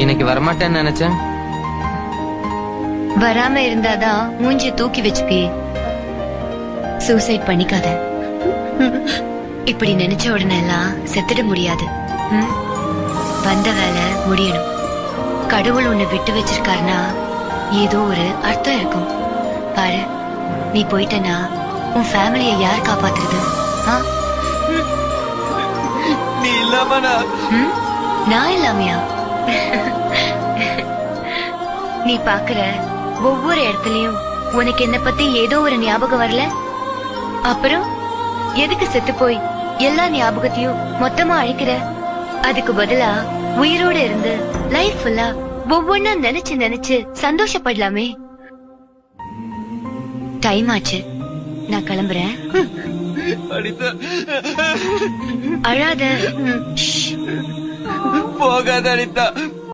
இன்னைக்கு வரமாட்டேன்னு நினைச்சேன். வராம இருந்தாதான் மூஞ்சி தூக்கி வச்சுப்பியே. சூசைட் பண்ணிக்காத. இப்படி நினைச்ச உடனே எல்லாம் செத்துட முடியாது. வந்த வேலை முடியணும். கடவுள் உன்னை விட்டு வச்சிருக்காருன்னா ஏதோ ஒரு அர்த்தம் இருக்கும். பாரு, நீ போயிட்டனா உன் ஃபேமிலியை யார் காப்பாத்துறது? நீ இல்லாம நான் இல்லாமையா? நீ பாக்குற ஒவ்வொரு இடத்துலயும் உனக்கு என்ன பத்தி ஏதோ ஒரு ஞாபகம் வரல? அப்புறம் எதுக்கு செத்து போய் எல்லா ஞாபகத்தையும் மொத்தமா அழிக்கிற? அதுக்கு பதிலா உயிரோட இருந்து லைஃப் ஃபுல்லா ஒவ்வொன்னா நினைச்சு நினைச்சு சந்தோஷப்படலாமே. டைம் ஆச்சு, நான் கிளம்புறேன். அனிதா அழாத. போகாத அனிதா.